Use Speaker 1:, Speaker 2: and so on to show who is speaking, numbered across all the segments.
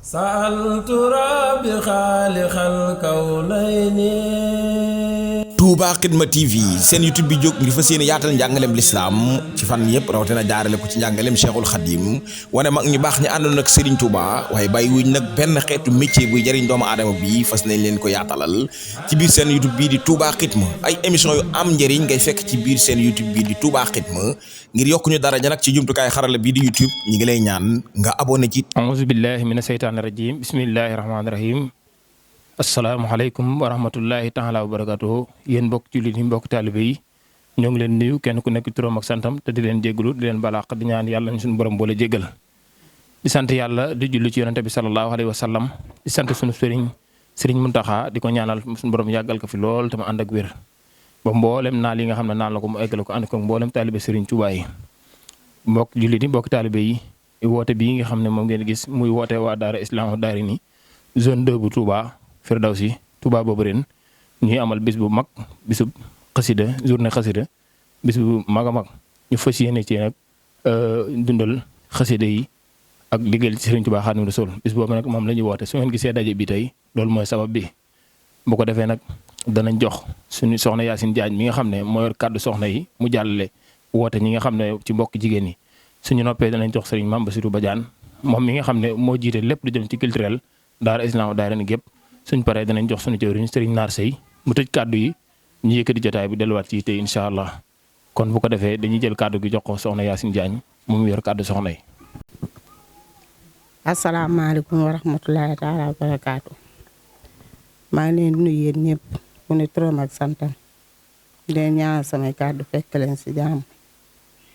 Speaker 1: سألت ربي خالق الكونين.
Speaker 2: Touba Xidma TV seen YouTube bi jóg ngir fas yéene yaatal njàngaleem lislaam ci fan yëpp rawatina jaarale ko ci njàngaleem Cheikhul Khadim wane mag ñu baax ñi àndoon ak Serigne Touba waaye bàyyi wuñ nag benn xeetu métier buy jëriñ doomu aadama bi fas nañ leen ko yaatalal ci biir seen YouTube bii di Touba Xidma ay émission yu am njëriñ ngay fekk ci biir seen YouTube bii di Touba Xidma ngir yokku ñu daraja nag ci jumtukaay xarala bii di YouTube ñi ngi lay ñaan nga abonné ci.
Speaker 3: auzu billahi mina seytaani rajim bismillahi rahmaani rahim. asalaamaaleykum wa rahmatullahi taala wa barakatuhu yéen mbokk jullit yi mbokk taalibe yi ñoo ngi leen nuyu kenn ku nekk turam ak santam te di leen jéggalu di leen balaax di ñaan yàlla ñu suñu borom boole jéggal di sant yàlla di julli ci yonente bi sallallahu alayhi wa sallam di sant suñu sëriñ Muntaxa di ko ñaanal suñu borom yàggal ko fi lool te mu ànd ak wér ba mboolem naal yi nga xam ne naan la ko mu eggale ko ànd ko mboolem taalibe sëriñ Tuubaa yi mbokk jullit yi mbokk taalibe yi woote bii nga xam ne moom ngeen gis muy woote waa daara Islaahu Daarayni zone 2 bu Touba Firdawsi Touba boobu ren ñuy amal bis bu mag bisub xasida journée xasida bis bu mag a mag ñu fas yéene ci nag dundal xasida yi ak liggéeyal ci Serigne Touba Xaadimu Rasuul bis boobu nag moom la ñuy woote su ngeen gisee daje bi tey loolu mooy sabab bi. bu ko defee nag danañ jox suñu soxna Yacine Diagne mi nga xam ne moo yor kàddu soxna yi mu jàllale woote ñi nga xam ne ci mbokk jigéen ñi suñu noppee danañ jox Serigne Mame Bassirou Badiane moom mi nga xam ne moo jiite lépp lu jëm ci culturel daara Islaahu Daarayni gépp suñ paree danañ jox suñu jëwriñ Serigne Naar Sey mu tëj kàddu yi ñu yëkkati jotaay bi delluwaat ci tey incha allah kon bu ko defee dañuy jël kàddu gi jox ko soxna Yacine Diagne mu yor kàddu soxna yi.
Speaker 4: asalaamaaleykum wa rahmatulahi taala wa barakaatu. maa ngi leen di nuyu yéen ñëpp ku ne turam ak santam di leen ñaanal samay kàddu fekk leen si jàmm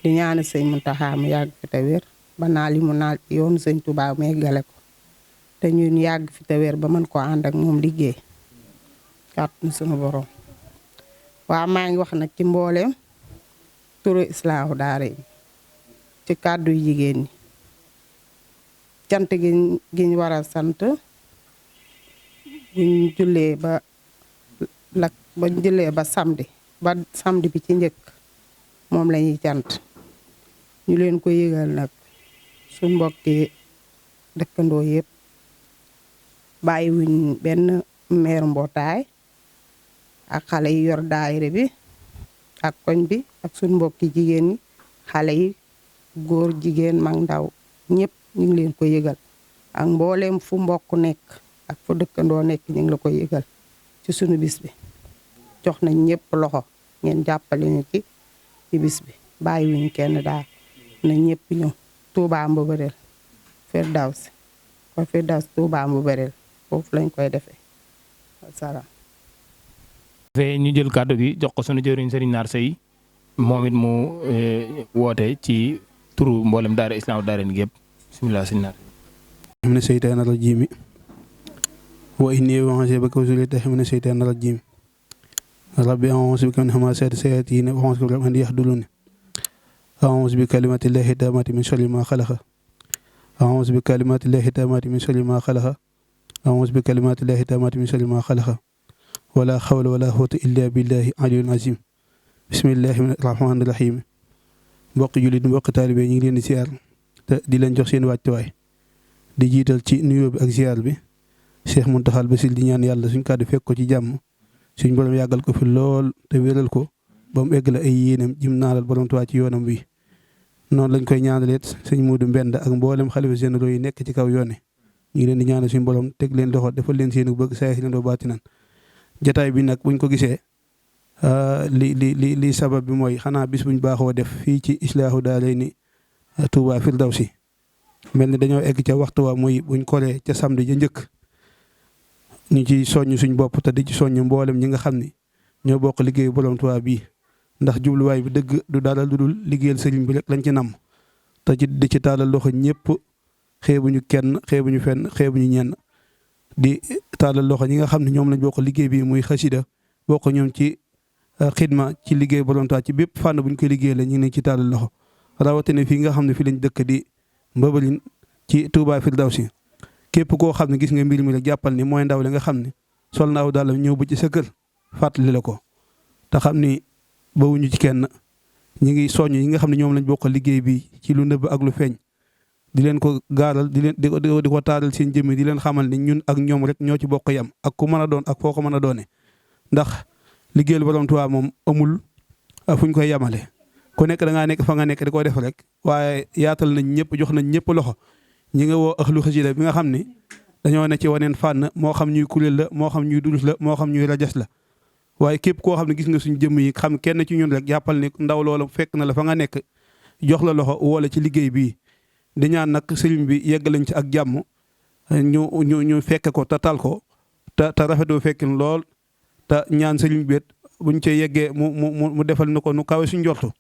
Speaker 4: di ñaanal sëñ Muntaxa mu yàgg fi te wér ba naal yi mu naal yoonu sëñ Tuubaa mu eggale ko. te ñun yàgg fi te wér ba mën koo ànd ak moom liggéey kàttan suñu borom waaw maa ngi wax nag ci mbooleem turu Islaahu Daarayni ci kàddu yu jigéen ñi cant giñ war a sant buñ jullee ba samedi bi ci njëkk moom la ñuy cant ñu leen ko yëgal nag suñ mbokki dëkkandoo yëpp bàyyi wuñ benn meeru mbootaay ak xale yi yor daayira bi ak koñ bi ak suñ mbokki jigéen ñi xale yi góor jigéen mag ndaw ñëpp ñu ngi leen ko yëgal ak mbooleem fu mbokk nekk ak fu dëkkandoo nekk ñu ngi la ko yëgal ci sunu bis bi jox nañ ñëpp loxo ngeen jàppale ñu ci bis bi bàyyi wuñ kenn daal na ñëpp ñëw Touba Mbobareel Firdawsi ko Firdawsi Touba Mbobareel foofu lañ koy defee wasalaam.
Speaker 3: fee ñu jël kàddu gi jox ko sunu jëwriñ Serigne Naar Sey moom it mu woote ci turu mboolem daara Islaahu Daarayni gépp bismillah Serigne Naar.
Speaker 5: mina seytaani rajiim wa innii u'iizuka bika wa zurriyyatahaa mina seytaani rajiim rabbi a'uuzu bika min hamazaati shayaatiin wa a'uuzu bika an yahduruun a'uuzu bi kalimaatillaahi taammaati min sharri maa xalaqa a'uuzu bi kalimaatillaahi taammaati min sharri maa xalaqa a'uuzu bi kalimaatillaahi taammaati min sharri maa xalaqa wala hawla wala quwwata illaa billaahi aliyyil aziim bismillaahi rahmaani rahiim mbokk jullit mbokk taalibe ñu ngi leen di ziar te di leen jox seen wàccuwaay di jiital ci nuyoo bi ak ziar bi Cheikh Muntaxa Basiir di ñaan yàlla suñ kàddu fekk ko ci jàmm suñ borom yàggal ko fi lool te wéral ko ba mu egg la ay yéenam jim naalal borom Tuubaa ci yoonam wi noonu lañ koy ñaanaleet sëñ Muudu Mbend ak mboolem xalifa généraux yi nekk ci kaw yoone ñu ngi leen di ñaanal suñu borom teg leen loxo defal leen seenu bëgg saa si leen doo baatinan jataay bi nag buñ ko gisee li sabab bi mooy xanaa bis buñ baaxoo def fii ci Islaahu Daarayni Touba Firdawsi mel ni dañoo egg ca waxtu wa muy buñ kolee ca samedi ja njëkk ñu ci soññ suñ bopp te di ci soññ mboolem ñi nga xam ni ñoo bokk liggéeyu borom Tuubaa bii ndax jubluwaay bi dëgg du dara lu dul liggéeyal sëriñ bi rek lañ ci nam te ci di ci taalal loxo ñëpp xeebuñu kenn xeebuñu fenn xeebuñu ñenn di taalal loxo ñi nga xam ne ñoom lañ bokk liggéey bi muy xasida bokk ñoom ci xidma ci liggéey borom Tuubaa ci bépp fànn buñ koy liggéey la ñu ngi ci taalal loxo rawatina fii nga xam ne fi lañ dëkk di Mbobareel ci Touba Firdawsi képp koo xam ne gis nga mbir mi rek jàppal ni mooy ndaw li nga xam ne sol na aw daal ñëw ba ci sa kër fàttali la ko te xam ni bawuñu ci kenn ñi ngi soññ yi nga xam ne ñoom lañ bokk liggéey bi ci lu nëbb ak lu feeñ di leen ko gaaral di ko taaral seen jëmmi di leen xamal ni ñun ak ñoom rek ñoo ci bokk yam ak ku mën a doon ak foo ko mën a doone ndax liggéeyal borom Tuubaa moom amul fu ñu koy yamale ku nekk da ngaa nekk fa nga nekk di ko def rek waaye yaatal nañ ñëpp jox nañ ñëpp loxo ñi nga woo ahlu xasida bi nga xam ni dañoo ne ci waneen fànn moo xam ñuy kuréel la moo xam ñuy durus la moo xam ñuy rajas la waaye képp koo xam ne gis nga suñ jëmm yi xam kenn ci ñun rek jàppal ni ndaw loola fekk na la fa nga nekk jox la loxo wala ci liggéey bii di ñaan nag sëriñ bi yegg lañ ci ak jàmm ñu fekke ko te tal ko te rafetoo fekkin lool te ñaan sëriñ bi buñ ci yeggee mu defal nu ko nu kawe suñ jortu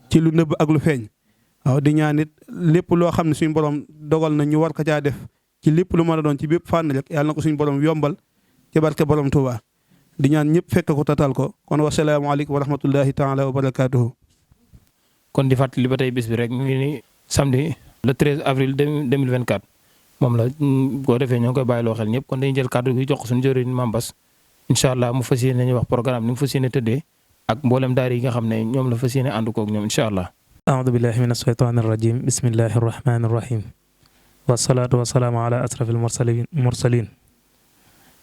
Speaker 5: ci lu nëbb ak lu feeñ waaw di ñaan it lépp loo xam ne suñ borom dogal na ñu war ko caa def ci lépp lu mën a doon ci bépp fànn rek yàlla na ko suñ borom yombal ci barke borom Tuubaa di ñaan ñëpp fekk ko tatal ko kon wasalaamaaleykum wa rahmatullahi taala wa barakaatuhu.
Speaker 3: kon di fàttali ba tey bis bi rek mu ngi ni samedi le 13 avril 2024 moom la boo defee ñoo ngi koy bàyyiloo xel ñëpp kon dañuy jël kàddu gi jox ko suñu jëriñ Mame Bass incha allah mu fas yéene ñu wax programme ni mu fas yéene tëddee ak mboolem daara yi nga xam ne ñoom la fas yéene ànd koog ñoom incha allah.
Speaker 6: aoudu billahi min ashaytaani rajim bismillahi arrahmani irrahim wasalaatu wasalaamu ala asrafil mursalin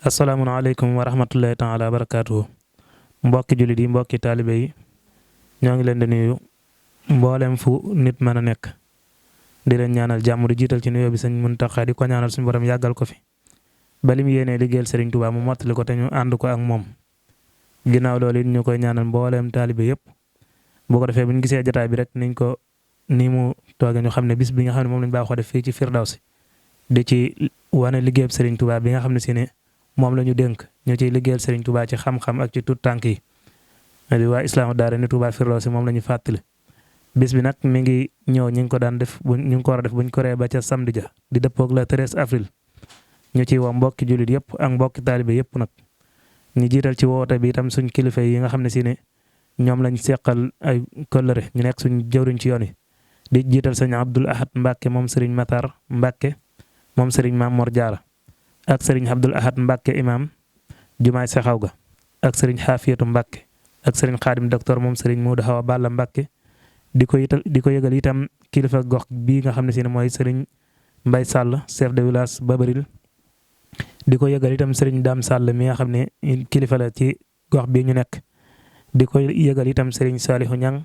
Speaker 6: assalaamu aleykum wa rahmatullahi taala wa barakatuhu mbokki jullit yi mbokki taalibe yi ñoo ngi leen di nuyu mboolem fu nit mën a nekk di leen ñaanal jàmm di jiital ci nuyoo bi sëñ Muntaxa di ko ñaanal suñu borom yàggal ko fi ba li mu yéenee liggéeyal Sëriñ Tuubaa mu mottali ko te ñu ànd ko ak moom ginnaaw loolu it ñu koy ñaanal mboolem taalibe yëpp boo ko defee bu ñu gisee jotaay bi rek niñ ko ni mu toogee ñu xam ne bis bi nga xam ne moom lañ baaxoo def fii ci Firdawsi di ci wane liggéeyab Sëriñ Tuubaa bi nga xam ne si ne moom la ñu dénk ñu ciy liggéeyal Sëriñ Tuubaa ci xam-xam ak ci tut tànk yi di waa Islaamu daara ni Tuubaa Firdawsi moom la ñu fàttali bis bi nag mi ngi ñëw ñu ngi ko daan def ñu ngi ko war a def buñ ko ree ba ca samedi ja di dëppoog le 13 avril ñu ciy woo mbokki jullit yëpp ak mbokki taalibe yëpp nag ñu jiital ci woote bi itam suñ kilifa yi nga xam ne si ne ñoom lañ seqal ay kollëre ñu nekk suñ jëwriñ ci yoon yi di jiital sëñ Abdul Ahad Mbàkke moom sëriñ Matar Mbàkke moom sëriñ Maam Mor Jaara ak sëriñ Abdul Ahad Mbàkke imam jumaay Sexaw ga ak sëriñ Xaafiyatu Mbàkke ak sëriñ Xaadim docteur moom sëriñ Muudu Xawa Balla Mbàkke di ko yëgal itam kilifa gox bii nga xam ne si ne mooy sëriñ Mbay Sàll chef de village Babaril di ko yëgal itam sëriñ Daam Sàll mi nga xam ne kilifa la ci gox bii ñu nekk di ko yëgal itam sëriñ Saalihu Ñang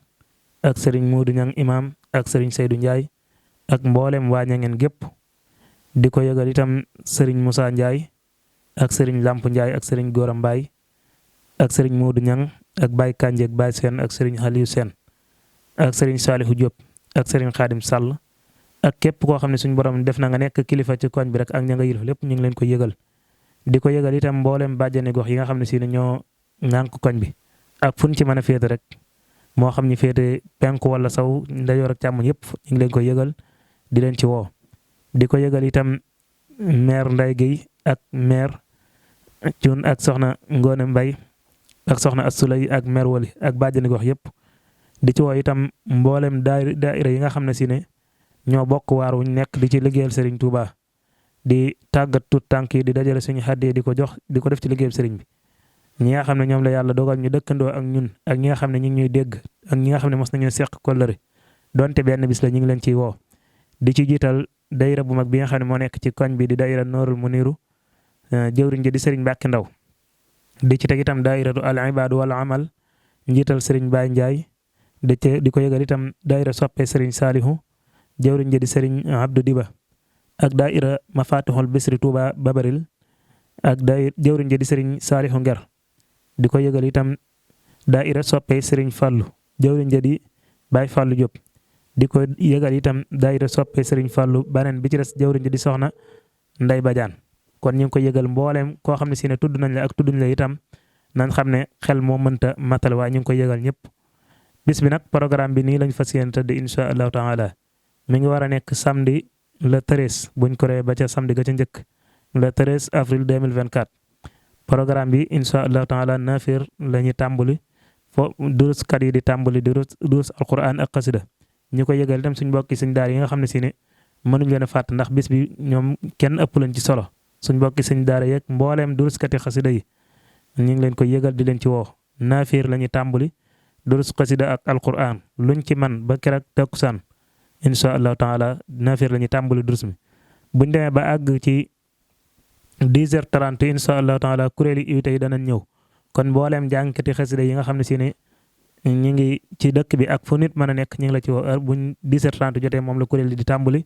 Speaker 6: ak sëriñ Muudu Ñang imam ak sëriñ Seydou Ndiaye ak mboolem waa Ñangeen gépp di ko yëgal itam sëriñ Moussa Ndiaye ak sëriñ Lamp Ndiaye ak sëriñ Góora Mbaay ak sëriñ Muudu Ñang ak Baay Kanji ak Baay Seen ak sëriñ Xaliyu Seen ak sëriñ Saalihu Diop ak sëriñ Xaadim Sall ak képp koo xam ne suñu borom def na nga nekk kilifa ci koñ bi rek ak ña nga yilif lépp ñu ngi leen ko yëgal di ko yëgal itam mboolem bàjjani gox yi nga xam ne si ne ñoo ŋànk koñ bi ak fu ñu ci mën a féete rek moo xam ñu féete penku wala saw ndajoor ak càmmoñ yëpp ñu ngi leen ko yëgal di leen ci woo di ko yëgal itam maire Nday Guèye ak maire Cuun ak soxna Ngoone Mbay ak soxna Assulay ak maire Wali ak bàjjani gox yëpp di ci woo itam mboolem daayira yi nga xam ne si ne ñoo bokk waar wuñ nekk di ci liggéeyal Serigne Touba di tàggat tut tànk yi di dajale suñu xaddee di ko jox di ko def ci liggéeyal Serigne bi ñi nga xam ne ñoom la yàlla dogal ñu dëkkandoo ak ñun ak ñi nga xam ne ñu ngi ñuy dégg ak ñi nga xam ne mos nañoo seq kollëre donte benn bis la ñu ngi leen ciy woo di ci jiital daayira bu mag bi nga xam ne moo nekk ci koñ bi di daayira Noorul Muniru jëwriñ ji di Serigne Mbàkke Ndaw di ci teg itam daayiratu al ibaadu wal amal njiital Serigne Baye Ndiaye di ko yëgal itam daayira soppe Serigne Saalihu jëwriñ ji di Serigne Abdou Diba ak daayira Mafatihul Bisri Touba Babaril ak daayira jëwriñ ji di Serigne Saalihu Nger di ko yëgal itam daayira soppe Serigne Fallu jëwriñ ji di Baye Fallu Diop di ko yëgal itam daayira soppe Serigne Fallu baneen bi ci des jëwriñ ji di soxna Nday Badiane kon ñu ngi ko yëgal mbooleem koo xam ne si ne tudd nañ la ak tudduñ la itam nañ xam ne xel moo mënta matal waaye ñu ngi ko yëgal ñëpp bis bi nag programme bi nii lañ fas yéene tëdd incha allahu taala mi ngi war a nekk samedi le 13 buñ ko ree ba ca samedi ga ca njëkk le 13 avril 2024 programme bi incha allahu taala 9h la ñuy tàmbali fo duruskat yi di tàmbali durus alquran ak xasida ñu ko yëgal itam suñ mbokki suñ daara yi nga xam ne si ne mënuñ leen a fàtt ndax bis bi ñoom kenn ëpp lañ ci solo suñ mbokki suñ daara yeeg mbooleem duruskati xasida yi ñu ngi leen ko yëgal di leen ci woo 9h la ñuy tàmbali durus xasida ak alquran luñ ci man ba keroog takkusaan incha allahu taala 9h la ñuy tàmbali durus mi buñ demee ba àgg ci 10h30 incha allahu taala kuréeli invité yi danañ ñëw kon mbooleem jànkati xasida yi nga xam ne si ne ñu ngi ci dëkk bi ak fu nit mën a nekk ñu ngi la ci woo heure buñ 10h30 jotee moom la kuréel yi di tàmbali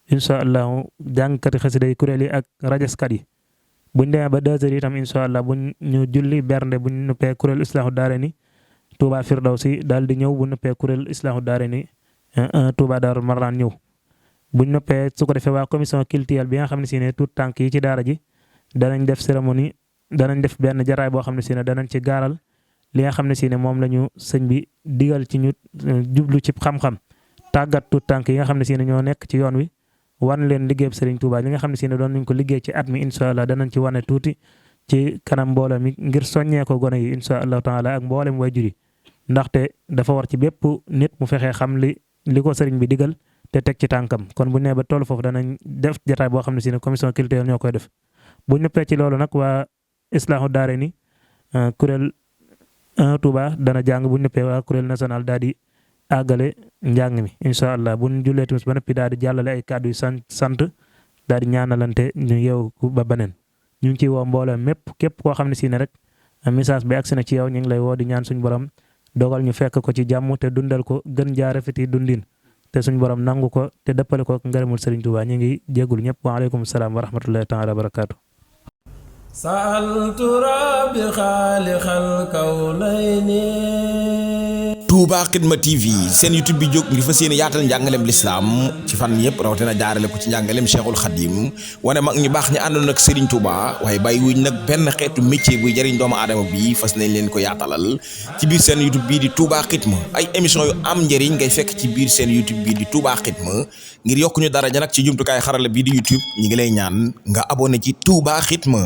Speaker 6: incha allahu jànkati xasida yi kuréel yi ak rajaskat yi buñ demee ba 2h itam incha allah buñ ñu julli bernde buñ nuppee kuréel islaahu daarayni Touba Firdawsi daal di ñëw bu nuppee kuréel islaahu daarayni Touba Daaru Marnaan ñëw buñ nuppee su ko defee waa commission culturelle bi nga xam ne si ne tout tànk yi ci daara ji danañ def cérémonie danañ def benn jaraay boo xam ne si ne danañ ci gaaral li nga xam ne si ne moom la ñu sëñ bi digal ci ñu jublu ci xam-xam tàggat tout tànk yi nga xam ne si ne ñoo nekk ci yoon wi wan leen liggéeyub Serigne Touba li nga xam ne si ne doon nañ ko liggéey ci at mi incha allah danañ ci wane tuuti ci kanam mbooloo mi ngir soññee ko gone yi incha allahu taala ak mboolem waajur yi ndaxte dafa war ci bépp nit mu fexee xam li ko sëriñ bi digal te teg ci tànkam kon bu nee ba toll foofu danañ def jotaay boo xam ne si ne commission culturelle ñoo koy def bu ñëppee ci loolu nag waa islaahu daarayni kuréel 1 Touba dana jàng bu ñëppee waa kuréel national daal di àggale njàng mi incha allah bu ñu jullee timis ba noppi daal di jàllale ay kàddu yu sant daal di ñaanalante ñu yeewu ba beneen ñu ngi ciy woo mbooloo mépp képp koo xam ne si ne rek message bi agsi na ci yow ñu ngi lay woo di ñaan suñu borom dogal ñu fekk ko ci jàmm te dundal ko gën jaa rafeti dundin te suñu borom nangu ko te dëppale ko ngërëmul Serigne Touba ñu ngi jéggul ñëpp waaleykum salaam wa rahmatullahi taala wa barakaatu.
Speaker 1: sa'altu rabbi xaaliqal kawnayni.
Speaker 2: Touba Xidma TV seen YouTube bi jóg ngir fas yéene yaatal njàngaleem lislaam ci fan yëpp rawatina jaarale ko ci njàngaleem Cheikhul Khadim wane mag ñu baax ñi àndoon ak Serigne Touba waaye bàyyi wuñ nag benn xeetu métier buy jëriñ doomu aadama bi fas nañ leen ko yaatalal ci biir seen YouTube bii di Touba Xidma ay émission yu am njëriñ ngay fekk ci biir seen YouTube bii di Touba Xidma ngir yokk ñu daraja nag ci jumtukaay xarala bii di YouTube ñi ngi lay ñaan nga abonné ci Touba Xidma.